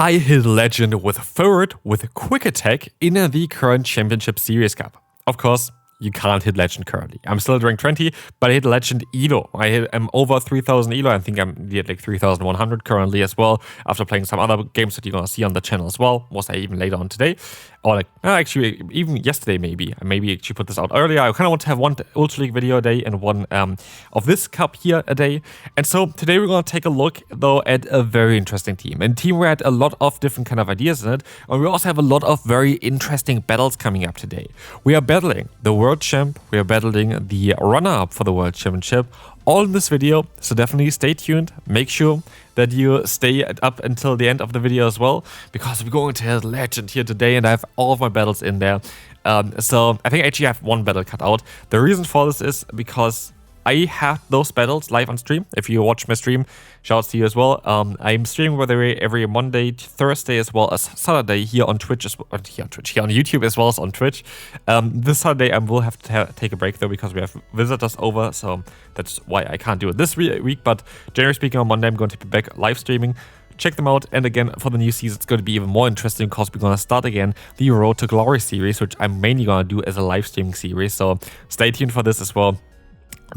I hit legend with FURRET with quick attack in the current Championship Series Cup. Of course, you can't hit legend currently. I'm still at rank 20, but I hit legend elo. I'm over 3000 elo. I think I'm at like 3100 currently as well, after playing some other games that you're gonna see on the channel as well. Was I even later on today? Or like, actually, even yesterday maybe. I maybe actually put this out earlier. I kind of want to have one Ultra League video a day and one of this cup here a day. And so today we're going to take a look, though, at a very interesting team. And team where I had a lot of different kind of ideas in it. And we also have a lot of very interesting battles coming up today. We are battling the World Champ. We are battling the runner-up for the World Championship. All in this video, so definitely stay tuned. Make sure that you stay up until the end of the video as well, because we're going to have legend here today, and I have all of my battles in there. So I think I actually have one battle cut out. The reason for this is because I have those battles live on stream. If you watch my stream, shouts to you as well. I'm streaming every Monday, Thursday, as well as Saturday here on Twitch, here on YouTube as well as on Twitch. This Saturday I will have to take a break though, because we have visitors over, so that's why I can't do it this week. But generally speaking, on Monday I'm going to be back live streaming. Check them out, and again, for the new season, it's going to be even more interesting because we're going to start again the Road to Glory series, which I'm mainly going to do as a live streaming series. So stay tuned for this as well.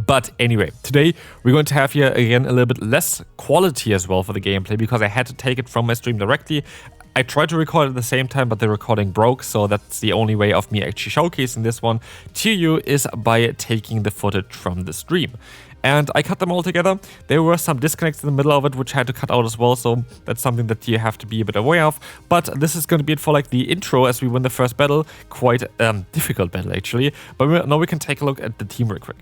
But anyway, today we're going to have here again a little bit less quality as well for the gameplay, because I had to take it from my stream directly. I tried to record at the same time, but the recording broke, so that's the only way of me actually showcasing this one to you is by taking the footage from the stream. And I cut them all together. There were some disconnects in the middle of it, which I had to cut out as well, so that's something that you have to be a bit aware of. But this is going to be it for like the intro as we win the first battle. Quite difficult battle actually, but now we can take a look at the team real quick.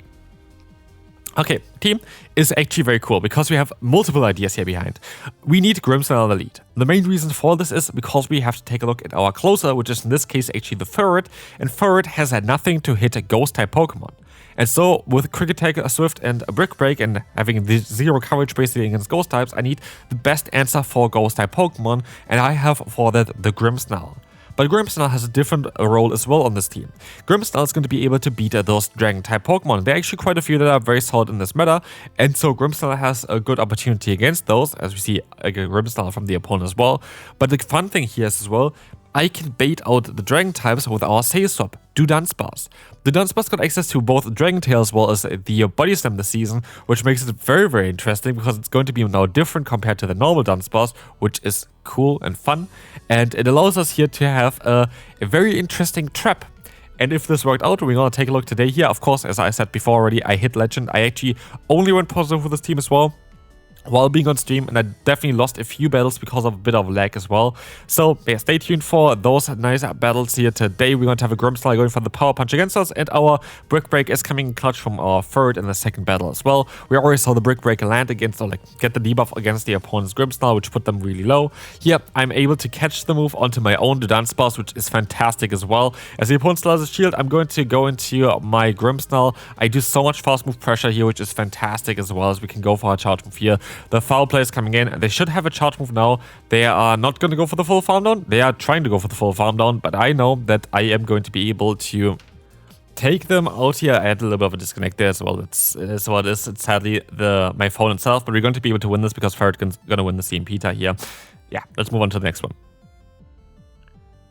Okay, team is actually very cool because we have multiple ideas here behind. We need Grimmsnarl on the lead. The main reason for this is because we have to take a look at our closer, which is in this case actually the FURRET, and FURRET has had nothing to hit a ghost-type Pokemon. And so with Quick Attack, a Swift, and a Brick Break, and having the zero coverage basically against ghost types, I need the best answer for ghost-type Pokemon, and I have for that the Grimmsnarl. But Grimmsnarl has a different role as well on this team. Grimmsnarl is going to be able to beat those Dragon-type Pokemon. There are actually quite a few that are very solid in this meta, and so Grimmsnarl has a good opportunity against those, as we see a Grimmsnarl from the opponent as well. But the fun thing here is as well, I can bait out the Dragon types with our Sales Swap, Dunsparce. The Dunsparce got access to both Dragon Tail as well as the Body Slam this season, which makes it very, very interesting because it's going to be now different compared to the normal Dunsparce, which is cool and fun. And it allows us here to have a very interesting trap. And if this worked out, we're going to take a look today here. Of course, as I said before already, I hit Legend. I actually only went positive with this team as well while being on stream, and I definitely lost a few battles because of a bit of lag as well. So yeah, stay tuned for those nice battles here today. We're going to have a Grimmsnarl going for the Power Punch against us, and our Brick Break is coming in clutch from our third in the second battle as well. We already saw the Brick Break land against, or like get the debuff against the opponent's Grimmsnarl, which put them really low. Here, I'm able to catch the move onto my own Dunsparce, which is fantastic as well. As the opponent still has a shield, I'm going to go into my Grimmsnarl. I do so much fast move pressure here, which is fantastic as well, as we can go for a charge move here. The foul play is coming in. They should have a charge move now. They are not going to go for the full farm down. They are trying to go for the full farm down, but I know that I am going to be able to take them out here. I had a little bit of a disconnect there as well. It is what it is. It's sadly my phone itself, but we're going to be able to win this because FURRET is going to win the CMP tie here. Yeah, let's move on to the next one.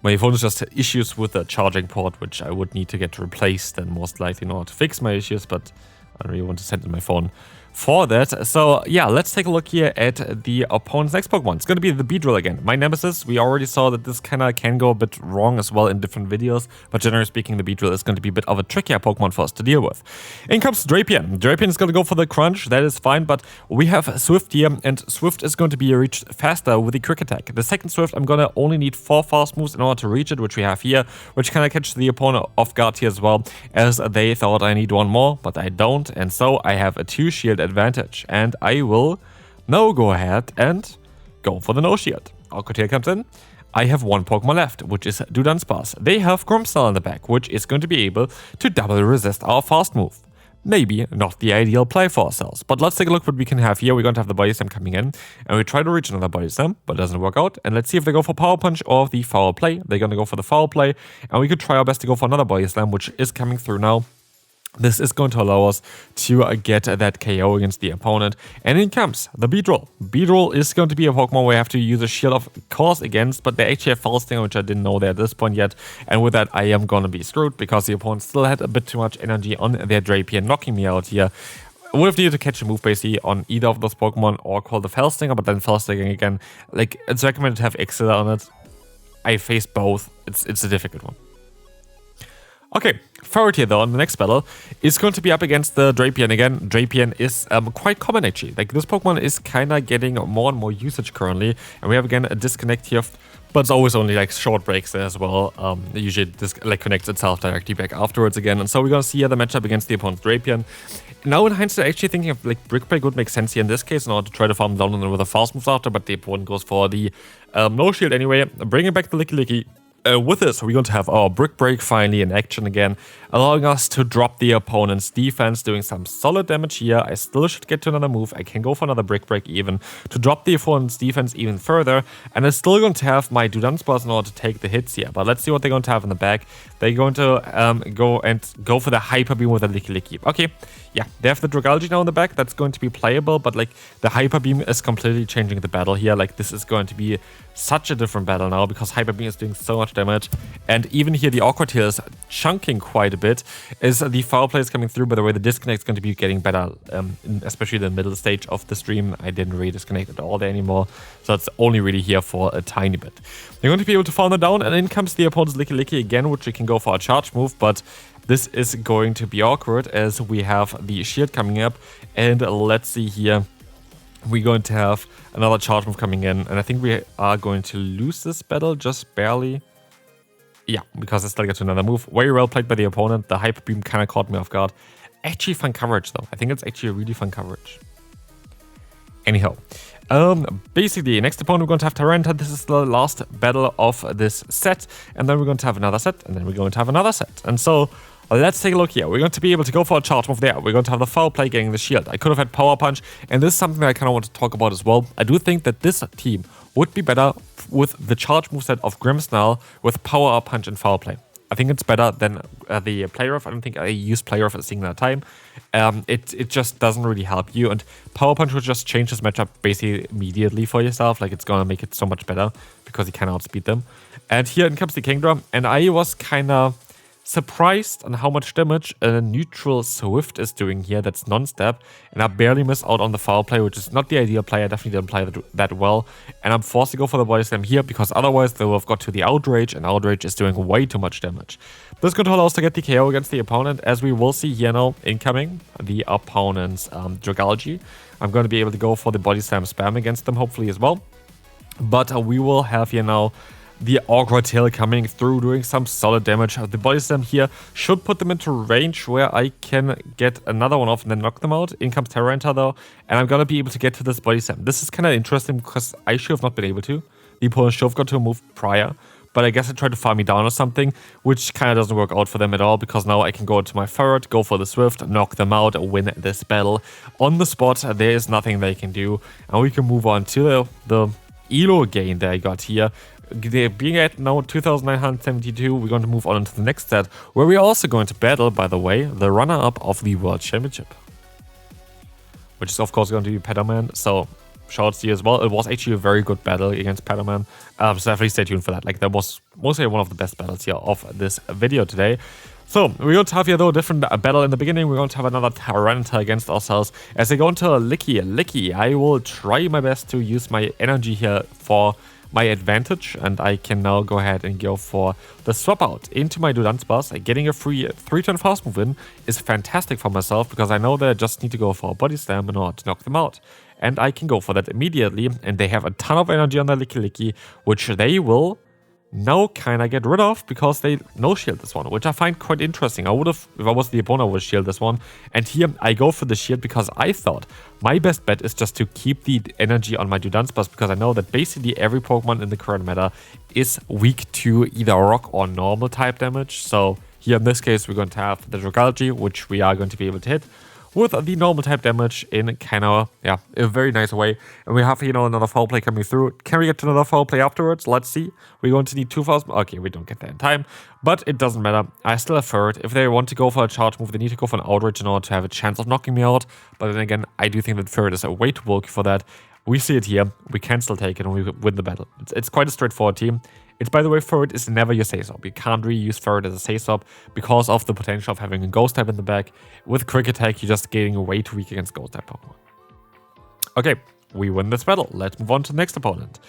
My phone is just issues with the charging port, which I would need to get replaced and most likely in order to fix my issues, but I don't really want to send in my phone for that. So yeah, let's take a look here at the opponent's next Pokemon. It's going to be the Beedrill again. My Nemesis, we already saw that this kind of can go a bit wrong as well in different videos, but generally speaking, the Beedrill is going to be a bit of a trickier Pokemon for us to deal with. In comes Drapion. Drapion is going to go for the Crunch. That is fine, but we have Swift here, and Swift is going to be reached faster with the Quick Attack. The second Swift, I'm going to only need 4 fast moves in order to reach it, which we have here, which kind of catches the opponent off guard here as well, as they thought I need one more, but I don't, and so I have a 2 shield advantage, and I will now go ahead and go for the no shield. Alcotail comes in. I have one Pokemon left, which is Dunsparce. They have Grimmsnarl in the back, which is going to be able to double resist our fast move. Maybe not the ideal play for ourselves, but let's take a look what we can have here. We're going to have the Body Slam coming in, and we try to reach another Body Slam, but it doesn't work out. And let's see if they go for Power Punch or the Foul Play. They're going to go for the Foul Play, and we could try our best to go for another Body Slam, which is coming through now. This is going to allow us to get that KO against the opponent. And in comes the Beedrill. Beedrill is going to be a Pokemon where I have to use a shield of course against, but they actually have False Stinger, which I didn't know there at this point yet. And with that, I am going to be screwed because the opponent still had a bit too much energy on their Drapion, knocking me out here. I would have needed to catch a move basically on either of those Pokemon or call the False Stinger, but then False Stinger again. Like, it's recommended to have Exeter on it. I faced both. It's a difficult one. Okay, FURRET here though, in the next battle, is going to be up against the Drapion again. Drapion is quite common actually. Like, this Pokemon is kind of getting more and more usage currently. And we have again a disconnect here, but it's always only like short breaks there as well. It usually connects itself directly back afterwards again. And so we're going to see here the matchup against the opponent's Drapion. Now in hindsight, actually thinking of like Brick Break would make sense here in this case in order to try to farm down on them with a fast move after, but the opponent goes for the no shield anyway, bringing back the Licky. With this, we're going to have our Brick Break finally in action again, allowing us to drop the opponent's defense, doing some solid damage here. I still should get to another move. I can go for another Brick Break even to drop the opponent's defense even further. And I'm still going to have my Dudanspas in order to take the hits here. But let's see what they're going to have in the back. They're going to go for the Hyper Beam with a Licky. Okay, yeah, they have the Dragalge now in the back. That's going to be playable, but like the Hyper Beam is completely changing the battle here. Like, this is going to be such a different battle now because Hyper Beam is doing so much damage. And even here, the Awkward here is chunking quite a bit. Is the foul play is coming through. By the way, the disconnect is going to be getting better, especially the middle stage of the stream. I didn't really disconnect at all there anymore, so it's only really here for a tiny bit. They're going to be able to farm it down, and in comes the opponent's Licky again, which we can go for a charge move, but this is going to be awkward as we have the shield coming up. And let's see here. We're going to have another charge move coming in, and I think we are going to lose this battle just barely. Yeah, because I still get to another move. Very well played by the opponent. The Hyper Beam kind of caught me off guard. Actually fun coverage though. I think it's actually a really fun coverage. Anyhow, basically, next opponent we're going to have Tyranitar. This is the last battle of this set, and then we're going to have another set, and then we're going to have another set. And so, let's take a look here. We're going to be able to go for a charge move there. We're going to have the foul play getting the shield. I could have had Power Punch, and this is something that I kind of want to talk about as well. I do think that this team would be better with the charge move set of Grimmsnarl with Power Punch and foul play. I think it's better than the Play Rough. I don't think I use Play Rough at a single time. It just doesn't really help you. And Power Punch will just change this matchup basically immediately for yourself. Like, it's going to make it so much better because you can outspeed them. And here in comes the Kingdra. And I was kind of surprised on how much damage a neutral Swift is doing here that's non-step, and I barely missed out on the foul play, which is not the ideal play. I definitely didn't play that well, and I'm forced to go for the body slam here because otherwise they will have got to the Outrage, and Outrage is doing way too much damage. This could allow us to get the KO against the opponent, as we will see here now incoming the opponent's Dragalge. I'm going to be able to go for the body slam spam against them hopefully as well, but we will have here now the Awkward Tail coming through, doing some solid damage. The body slam here should put them into range where I can get another one off and then knock them out. In comes Tyranitar though, and I'm gonna be able to get to this body slam. This is kind of interesting because I should have not been able to. The opponent should have got to a move prior, but I guess I tried to farm me down or something, which kind of doesn't work out for them at all because now I can go into my FURRET, go for the Swift, knock them out, win this battle. On the spot, there is nothing they can do, and we can move on to the Elo gain that I got here. Being at now 2,972, we're going to move on into the next set, where we're also going to battle, by the way, the runner-up of the World Championship, which is of course going to be Petaman. So shouts to you as well. It was actually a very good battle against Petaman, so definitely stay tuned for that. Like, that was mostly one of the best battles here of this video today. So we're going to have here though a different battle in the beginning. We're going to have another Tyranitar against ourselves as they go into Licky. I will try my best to use my energy here for my advantage, and I can now go ahead and go for the swap out into my Dudanspas. Getting a free 3-turn fast move in is fantastic for myself because I know that I just need to go for a body slam in order to knock them out. And I can go for that immediately, and they have a ton of energy on their Licky, which they will now kind of get rid of because they no-shield this one, which I find quite interesting. I would have, if I was the opponent, I would shield this one. And here I go for the shield because I thought my best bet is just to keep the energy on my Dudanspas because I know that basically every Pokemon in the current meta is weak to either rock or normal type damage. So here in this case, we're going to have the Dragalge, which we are going to be able to hit. with the normal type damage in kind of, yeah, a very nice way. And we have, another foul play coming through. Can we get to another foul play afterwards? Let's see. We're going to need 2,000. Okay, we don't get that in time, but it doesn't matter. I still have FURRET. If they want to go for a charge move, they need to go for an outrage in order to have a chance of knocking me out. But then again, I do think that FURRET is way too bulky for that. We see it here. We can still take it and we win the battle. It's quite a straightforward team. It's, by the way, FURRET is never your say-swap. You can't really use FURRET as a say-swap because of the potential of having a ghost type in the back. With quick attack, you're just getting way too weak against ghost type Pokemon. Okay, we win this battle. Let's move on to the next opponent.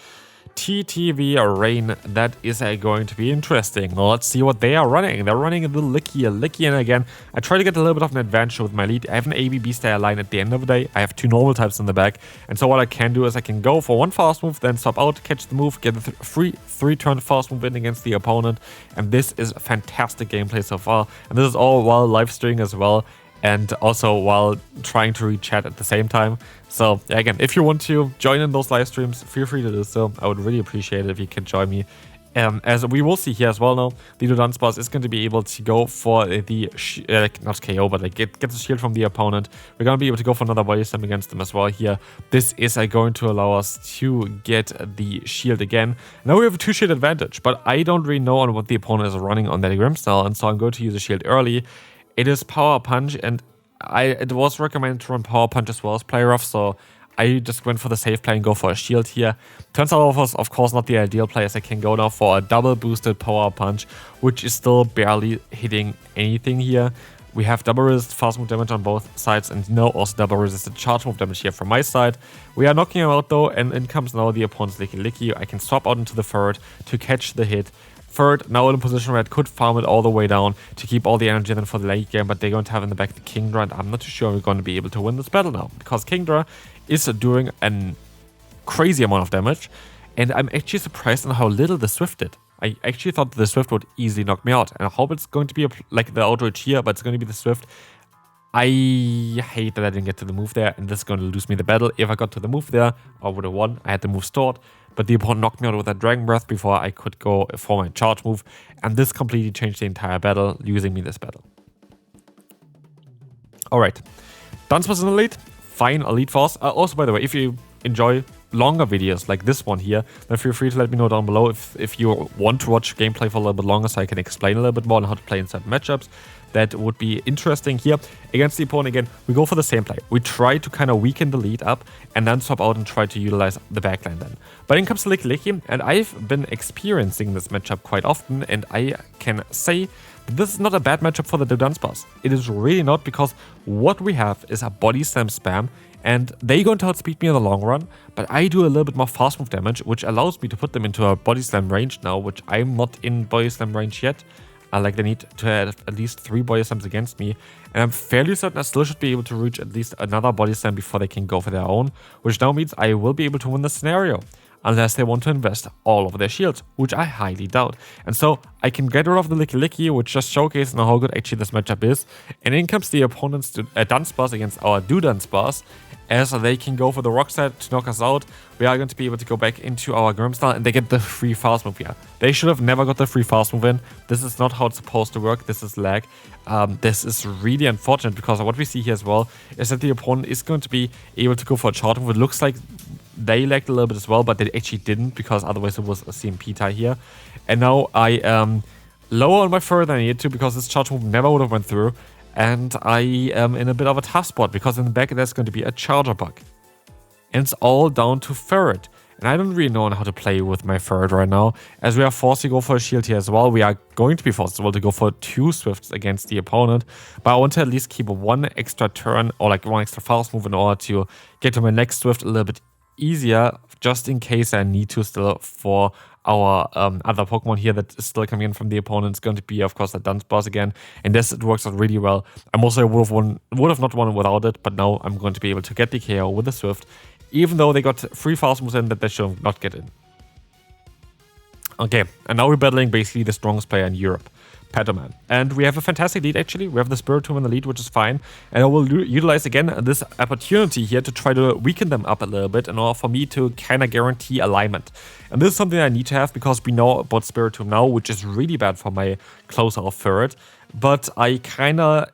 TTV Rain, that is going to be interesting. Let's see what they are running. They're running a little Licky, and again, I try to get a little bit of an advantage with my lead. I have an ABB style line at the end of the day. I have 2 normal types in the back, and so what I can do is I can go for 1 fast move, then swap out, catch the move, get a free 3-turn fast move in against the opponent, and this is fantastic gameplay so far. And this is all while live streaming as well, and also while trying to read chat at the same time. So again, if you want to join in those live streams, feel free to do so. I would really appreciate it if you can join me. As we will see here as well now, the Dunsparce is going to be able to go for the, not KO, but like get the shield from the opponent. We're going to be able to go for another body slam against them as well here. This is going to allow us to get the shield again. Now we have a 2-shield advantage, but I don't really know on what the opponent is running on that Grimmsnarl, and so I'm going to use a shield early. It is Power Punch, and it was recommended to run Power Punch as well as Play Rough, so I just went for the safe play and go for a shield here. Turns out, of course, not the ideal play, as I can go now for a double boosted Power Punch, which is still barely hitting anything here. We have double resist fast move damage on both sides, and now also double resisted charge move damage here from my side. We are knocking him out though, and in comes now the opponent's Licky. I can swap out into the FURRET to catch the hit. FURRET now in a position where it could farm it all the way down to keep all the energy then for the late game, but they're going to have in the back the Kingdra, and I'm not too sure we're going to be able to win this battle now, because Kingdra is doing a crazy amount of damage, and I'm actually surprised on how little the Swift did. I actually thought the Swift would easily knock me out, and I hope it's going to be like the outrage here, but it's going to be the Swift. I hate that I didn't get to the move there, and this is going to lose me the battle. If I got to the move there, I would have won. I had the move stored, but the opponent knocked me out with that Dragon Breath before I could go for my charge move, and this completely changed the entire battle, losing me this battle. Alright, Dunsparce in the lead. Fine, Elite Force. Also, by the way, if you enjoy longer videos like this one here, then feel free to let me know down below if you want to watch gameplay for a little bit longer so I can explain a little bit more on how to play in certain matchups. That would be interesting here. Against the opponent again, we go for the same play. We try to kind of weaken the lead up and then swap out and try to utilize the backline then. But in comes to Licky, and I've been experiencing this matchup quite often, and I can say that this is not a bad matchup for the Dunsparce. It is really not, because what we have is a body slam spam, and they're going to outspeed me in the long run, but I do a little bit more fast move damage, which allows me to put them into a body slam range now, which I'm not in body slam range yet. Like they need to have at least 3 body slams against me, and I'm fairly certain I still should be able to reach at least another body slam before they can go for their own, which now means I will be able to win the scenario, unless they want to invest all of their shields, which I highly doubt. And so I can get rid of the Licky, which just showcases how good actually this matchup is, and in comes the opponent's Dunsparce against our Dunsparce, as they can go for the Rock Slide to knock us out. We are going to be able to go back into our Grimmsnarl, and they get the free fast move here. They should have never got the free fast move in. This is not how it's supposed to work. This is lag. This is really unfortunate, because what we see here as well is that the opponent is going to be able to go for a charge move. It looks like they lagged a little bit as well, but they actually didn't, because otherwise it was a CMP tie here. And now I am lower on my FURRET than I need to, because this charge move never would have went through. And I am in a bit of a tough spot, because in the back there's going to be a charger bug. And it's all down to FURRET. And I don't really know how to play with my FURRET right now, as we are forced to go for a shield here as well. We are going to be forced as well to go for 2 Swifts against the opponent. But I want to at least keep 1 extra turn, or like 1 extra fast move, in order to get to my next Swift a little bit easier, just in case I need to still for our other Pokemon here that is still coming in from the opponent. It's going to be, of course, the Dunsparce again, and this, it works out really well. I'm also would have not won without it, but now I'm going to be able to get the KO with the Swift, even though they got 3 fast moves in that they should not get in. Okay, and now we're battling basically the strongest player in Europe, Patoman. And we have a fantastic lead, actually. We have the Spiritomb in the lead, which is fine. And I will utilize again this opportunity here to try to weaken them up a little bit in order for me to kind of guarantee alignment. And this is something I need to have, because we know about Spiritomb now, which is really bad for my closer of FURRET. But I kind of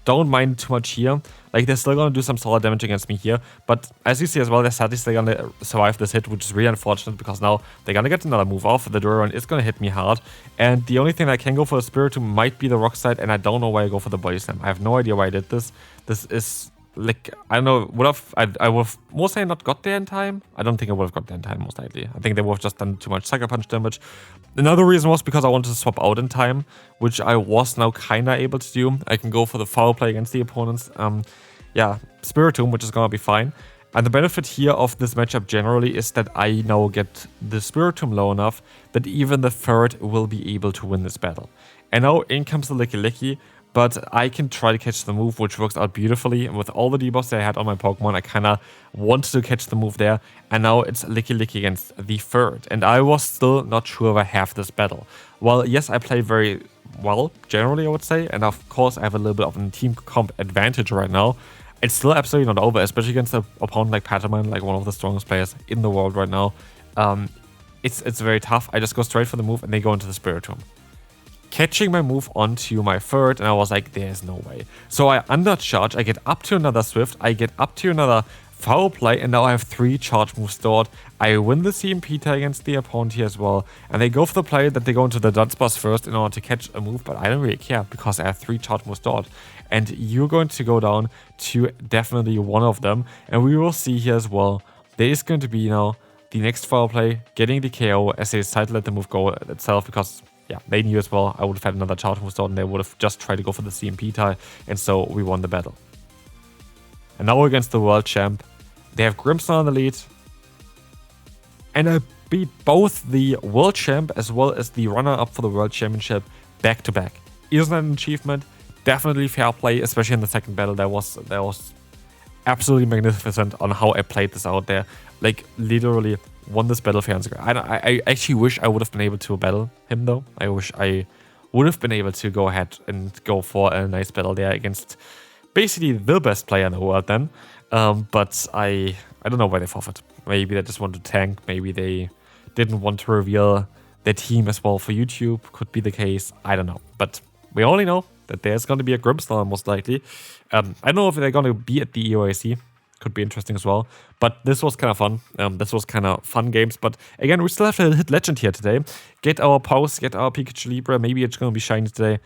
don't mind too much here. Like, they're still going to do some solid damage against me here. But as you see as well, they're sadly still going to survive this hit, which is really unfortunate because now they're going to get another move off. The Duran is going to hit me hard. And the only thing I can go for a Spiritomb might be the Rock Slide, and I don't know why I go for the Body Slam. I have no idea why I did this. This is... like, I don't know, I would have most likely not got there in time. I don't think I would have got there in time, most likely. I think they would have just done too much Sucker Punch damage. Another reason was because I wanted to swap out in time, which I was now kind of able to do. I can go for the foul play against the opponents. Yeah, Spiritomb, which is going to be fine. And the benefit here of this matchup generally is that I now get the Spiritomb low enough that even the FURRET will be able to win this battle. And now in comes the Licky, but I can try to catch the move, which works out beautifully. And with all the debuffs that I had on my Pokemon, I kind of wanted to catch the move there. And now it's Licky against the FURRET. And I was still not sure if I have this battle. Well, yes, I play very well, generally, I would say. And of course, I have a little bit of a team comp advantage right now. It's still absolutely not over, especially against an opponent like Pataman, like one of the strongest players in the world right now. It's very tough. I just go straight for the move, and they go into the Spiritomb. Catching my move onto my FURRET, and I was like, there's no way. So I undercharge, I get up to another Swift, I get up to another foul play, and now I have 3 charge moves stored. I win the CMP tie against the opponent here as well, and they go for the play that they go into the Dunsparce first in order to catch a move, but I don't really care because I have 3 charge moves stored. And you're going to go down to definitely one of them, and we will see here as well, there is going to be now the next foul play, getting the KO as they decide to let the move go itself, because yeah, they knew as well I would have had another charge move stored and they would have just tried to go for the CMP tie, and so we won the battle. And now against the world champ, they have Grimmsnarl on the lead, and I beat both the world champ as well as the runner-up for the world championship back to back. Isn't that an achievement? Definitely fair play, especially in the second battle. That was absolutely magnificent on how I played this out there. Like, literally won this battle fair and square. I actually wish I would have been able to battle him, though. I wish I would have been able to go ahead and go for a nice battle there against basically the best player in the world then. But I don't know why they forfeit. Maybe they just want to tank. Maybe they didn't want to reveal their team as well for YouTube. Could be the case. I don't know. But we only know that there's going to be a Grimmsnarl most likely. I don't know if they're going to be at the EOIC. Could be interesting as well. But this was kind of fun. This was kind of fun games. But again, we still have to hit Legend here today. Get our Pause, get our Pikachu Libre. Maybe it's going to be shiny today.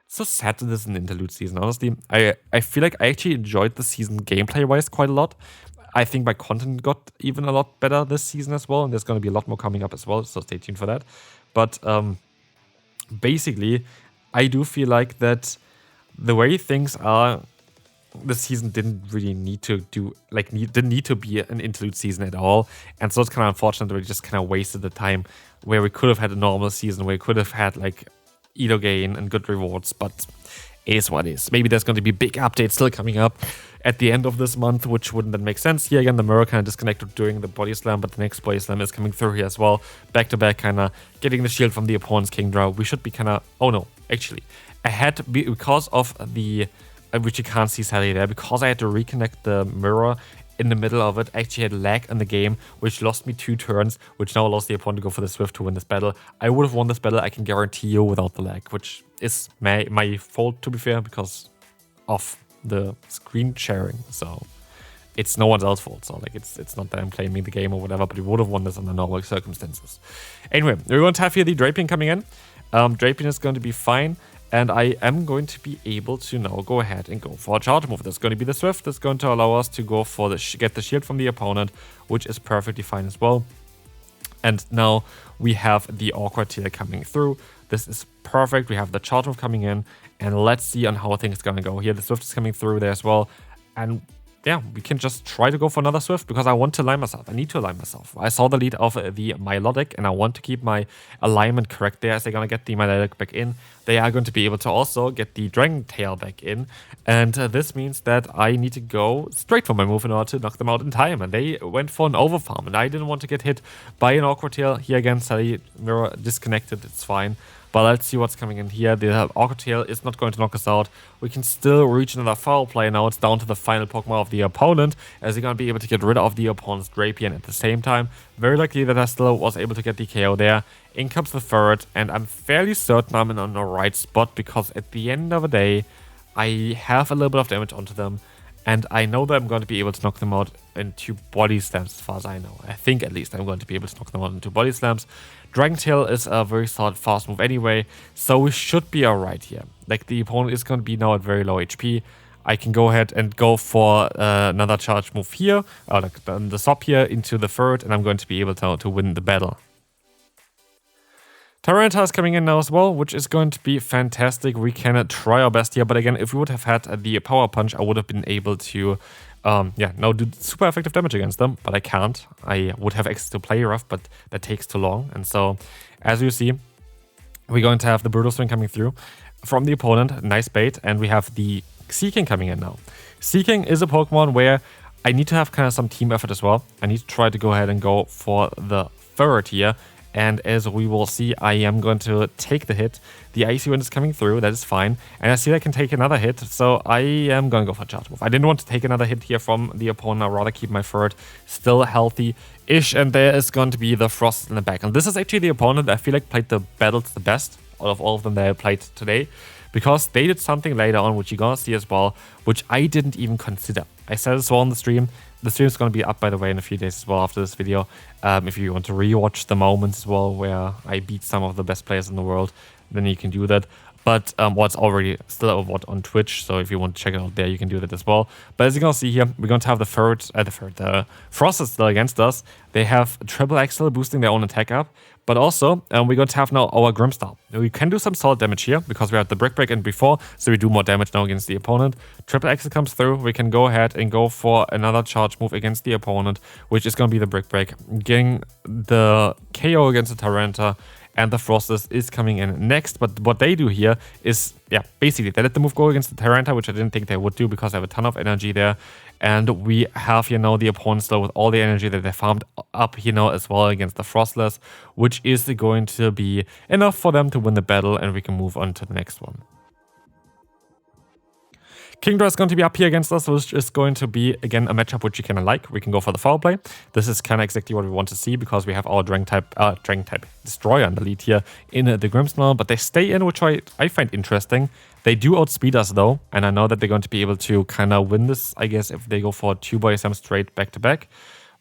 It's so sad that this is an interlude season, honestly. I feel like I actually enjoyed the season gameplay-wise quite a lot. I think my content got even a lot better this season as well. And there's going to be a lot more coming up as well. So stay tuned for that. But basically, I do feel like that the way things are, this season didn't really need to do, like, didn't need to be an interlude season at all. And so it's kind of unfortunate that we just kind of wasted the time where we could have had a normal season, where we could have had, like, Edo gain and good rewards, but it is what it is. Maybe there's going to be big updates still coming up at the end of this month, which wouldn't then make sense. Here again, the mirror kind of disconnected during the body slam, but the next body slam is coming through here as well. Back to back, kind of getting the shield from the opponent's King Draw. We should be kind of, oh no, actually, I had to be, because of the, which you can't see sadly there, because I had to reconnect the mirror in the middle of it. I actually had lag in the game, which lost me 2 turns, which now allows the opponent to go for the Swift to win this battle. I would have won this battle, I can guarantee you, without the lag, which is my fault, to be fair, because of the screen sharing. So it's no one's else fault. So like it's not that I'm claiming the game or whatever, but we would have won this under normal circumstances. Anyway, we're going to have here the Drapion coming in. Drapion is going to be fine. And I am going to be able to now go ahead and go for a charge move. That's going to be the Swift. That's going to allow us to go for the get the shield from the opponent, which is perfectly fine as well. And now we have the Awkward Tail coming through. This is perfect. We have the charge move coming in. And let's see on how things are going to go. Here the Swift is coming through there as well. And yeah, we can just try to go for another Swift because I want to align myself. I need to align myself. I saw the lead of the Milotic and I want to keep my alignment correct there as they're going to get the Milotic back in. They are going to be able to also get the Dragon Tail back in. And this means that I need to go straight for my move in order to knock them out in time. And they went for an overfarm and I didn't want to get hit by an Awkward Tail. Here again, Sally Mirror disconnected. It's fine. But let's see what's coming in here. The Awkward Tail is not going to knock us out. We can still reach another foul play. Now it's down to the final Pokemon of the opponent, as you're going to be able to get rid of the opponent's Drapion at the same time. Very likely that I still was able to get the KO there. In comes the FURRET, and I'm fairly certain I'm on the right spot, because at the end of the day, I have a little bit of damage onto them, and I know that I'm going to be able to knock them out into body slams as far as I know. I think at least I'm going to be able to knock them out into body slams. Dragon Tail is a very solid fast move anyway, so we should be alright here. Like, the opponent is going to be now at very low HP. I can go ahead and go for another charge move here, or like the sop here into the FURRET, and I'm going to be able to win the battle. Tyranitar is coming in now as well, which is going to be fantastic. We can try our best here, but again, if we would have had the Power Punch, I would have been able to, now do super effective damage against them, but I can't. I would have access to Play Rough, but that takes too long. And so, as you see, we're going to have the Brutal Swing coming through from the opponent. Nice bait, and we have the Seeking coming in now. Seeking is a Pokemon where I need to have kind of some team effort as well. I need to try to go ahead and go for the FURRET here. And as we will see, I am going to take the hit. The Icy Wind is coming through, that is fine. And I see I can take another hit, so I am going to go for a charge move. I didn't want to take another hit here from the opponent. I'd rather keep my FURRET still healthy-ish. And there is going to be the Frost in the back. And this is actually the opponent that I feel like played the battles the best out of all of them that I played today. Because they did something later on, which you're going to see as well, which I didn't even consider. I said as well on the stream. The stream is going to be up, by the way, in a few days as well after this video. If you want to rewatch the moments as well where I beat some of the best players in the world, then you can do that. But what's already still on Twitch, so if you want to check it out there, you can do that as well. But as you're going to see here, we're going to have the Frost is still against us. They have Triple Axle boosting their own attack up. But also, we're going to have now our Grimmsnarl. We can do some solid damage here, because we had the Brick Break in before, so we do more damage now against the opponent. Triple Axle comes through, we can go ahead and go for another charge move against the opponent, which is going to be the Brick Break. Getting the KO against the Tyranitar, and the Frostless is coming in next. But what they do here is, basically, they let the move go against the Tyranitar, which I didn't think they would do, because they have a ton of energy there. And we have here now the opponent still with all the energy that they farmed up here now as well against the Frostless, which is going to be enough for them to win the battle, and we can move on to the next one. Kingdra is going to be up here against us, which is going to be, again, a matchup which you kind of like. We can go for the foul play. This is kind of exactly what we want to see, because we have our Dragon type Destroyer in the lead here in the Grimmsnarl, but they stay in, which I find interesting. They do outspeed us though, and I know that they're going to be able to kind of win this, I guess, if they go for 2 body slams straight back to back.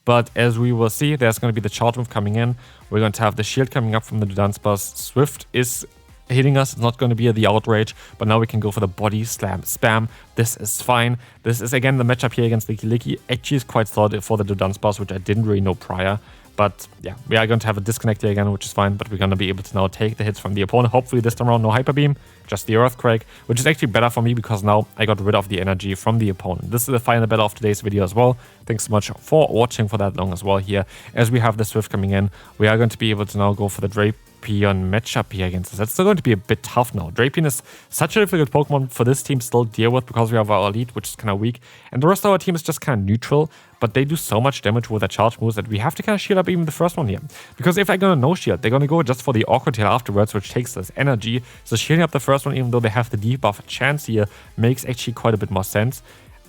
But as we will see, there's going to be the charge move coming in. We're going to have the shield coming up from the Dunsparce. Swift is hitting us. It's not going to be the Outrage, but now we can go for the body slam spam. This is fine. This is, again, the matchup here against Licky actually is quite solid for the Dunsparce, which I didn't really know prior. But yeah, we are going to have a disconnect here again, which is fine, but we're going to be able to now take the hits from the opponent. Hopefully this time around, no Hyper Beam, just the Earthquake, which is actually better for me, because now I got rid of the energy from the opponent. This is the final battle of today's video as well. Thanks so much for watching for that long as well here. As we have the Swift coming in, we are going to be able to now go for the Drapion matchup here against us. That's still going to be a bit tough now. Drapion is such a difficult Pokemon for this team still deal with, because we have our Elite, which is kind of weak, and the rest of our team is just kind of neutral, but they do so much damage with their charge moves that we have to kind of shield up even the first one here. Because if I'm going to no-shield, they're going to go just for the Awkward Tail afterwards, which takes less energy. So shielding up the first one, even though they have the debuff chance here, makes actually quite a bit more sense.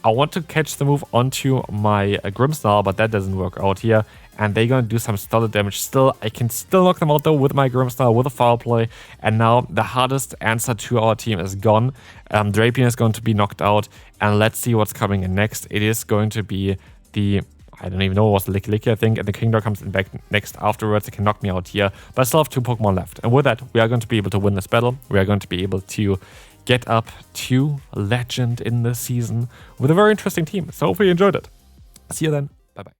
I want to catch the move onto my Grimmsnarl, but that doesn't work out here. And they're going to do some solid damage still. I can still knock them out though with my Grimmsnarl, with a foul play. And now the hardest answer to our team is gone. Drapion is going to be knocked out. And let's see what's coming in next. It is going to be the, I don't even know, it was the Licky, I think. And the Kingdra comes in back next afterwards. It can knock me out here. But I still have 2 Pokemon left. And with that, we are going to be able to win this battle. We are going to be able to get up to Legend in this season with a very interesting team. So hopefully you enjoyed it. See you then.